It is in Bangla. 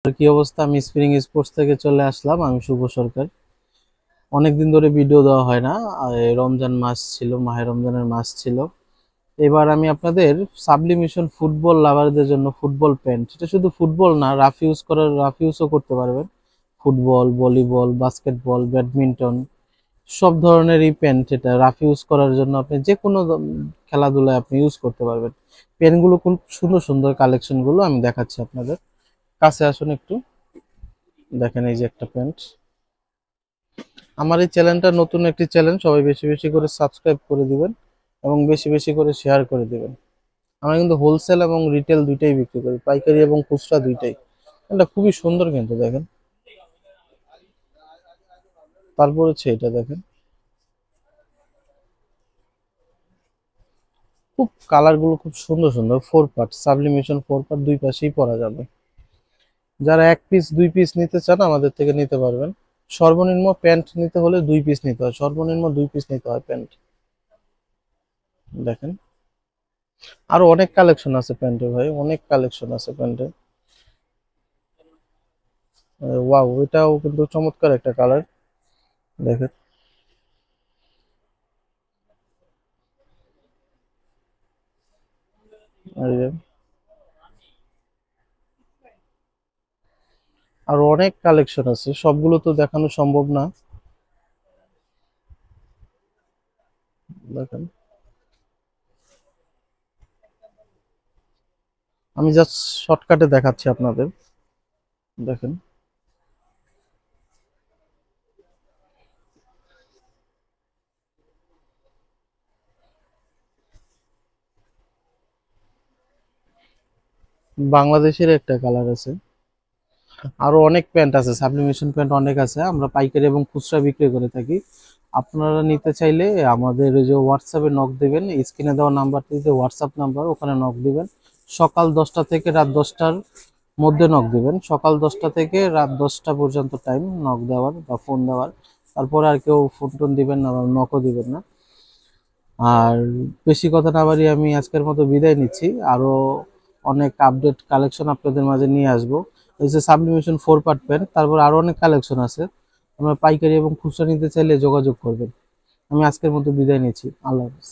কি অবস্থা? আমি স্প্রিং স্পোর্টস থেকে চলে আসলাম। আমি শুভ সরকার। অনেকদিন ধরে ভিডিও দেওয়া হয় না। আর এই রমজান মাস ছিল, মাহে রমজানের মাস ছিল। এবার আমি আপনাদের সাবলিমেশন ফুটবল লাভারদের জন্য ফুটবল প্যান্ট, এটা শুধু ফুটবল না, রাফ ইউজও করতে পারবেন। ফুটবল, ভলিবল, বাস্কেটবল, ব্যাডমিন্টন সব ধরনেরই প্যান্ট। এটা রাফ ইউজ করার জন্য আপনি যে কোনো খেলাধুলায় আপনি ইউজ করতে পারবেন। প্যান্টগুলো খুব সুন্দর সুন্দর, কালেকশনগুলো আমি দেখাচ্ছি আপনাদের। কাছে আসুন একটু, দেখেন এই যে একটা প্যান্ট। আমার এই চ্যানেলটা নতুন একটি চ্যানেল, সবাই বেশি বেশি করে সাবস্ক্রাইব করে দিবেন এবং বেশি বেশি করে শেয়ার করে দিবেন। আমরা কিন্তু হোলসেল এবং রিটেল দুইটাই বিক্রি করি, পাইকারি এবং খুচরা দুইটাই। এটা খুবই সুন্দর কিন্তু দেখেন। তারপর হচ্ছে এটা দেখেন, খুব কালার গুলো খুব সুন্দর সুন্দর। Four part sublimation, four part, দুই পাশেই পরা যাবে। যারা এক পিস দুই পিস নিতে চান আমাদের থেকে নিতে পারবেন। সর্বনিম্ন প্যান্ট নিতে হলে দুই পিস নিতে হয়, সর্বনিম্ন দুই পিস নিতে হয় প্যান্ট। দেখেন, আরো অনেক কালেকশন আছে প্যান্টে ভাই, অনেক কালেকশন আছে প্যান্টে। ওয়াও, এটাও কিন্তু চমৎকার একটা কালার। দেখেন, এই যে আরো অনেক কালেকশন আছে, সবগুলো তো দেখানো সম্ভব না। দেখেন, আমি জাস্ট শর্টকাটে দেখাচ্ছি আপনাদের। দেখেন, বাংলাদেশের একটা কালার আছে। আরো অনেক প্যান্ট আছে, সাবলিমেশন প্যান্ট অনেক আছে, আমরা পাইকারি এবং খুচরা বিক্রি করে থাকি। আপনারা নিতে চাইলে আমাদের ওই যে হোয়াটসঅ্যাপে নক দিবেন, স্ক্রিনে দেওয়া নাম্বারটিতে হোয়াটসঅ্যাপ নাম্বার, ওখানে নক দিবেন। সকাল 10টা থেকে রাত 10টার মধ্যে নক দিবেন, সকাল 10টা থেকে রাত 10টা পর্যন্ত টাইম নক দেওয়ার বা ফোন দেওয়ার। তারপরে আর কেউ ফোন টোন দিবেন না বা নকও দিবেন না। আর বেশি কথা না বাড়িয়ে আমি আজকের মতো বিদায় নিচ্ছি। আরো অনেক আপডেট কালেকশন আপনাদের মাঝে নিয়ে আসবো। এই যে সাবলিমেশন ফোর পার্ট প্যান্ট, তারপর আরো অনেক কালেকশন আছে। আমরা পাইকারি এবং খুচরা নিতে চাইলে যোগাযোগ করবেন। আমি আজকের মতো বিদায় নিচ্ছি। আল্লাহ হাফেজ।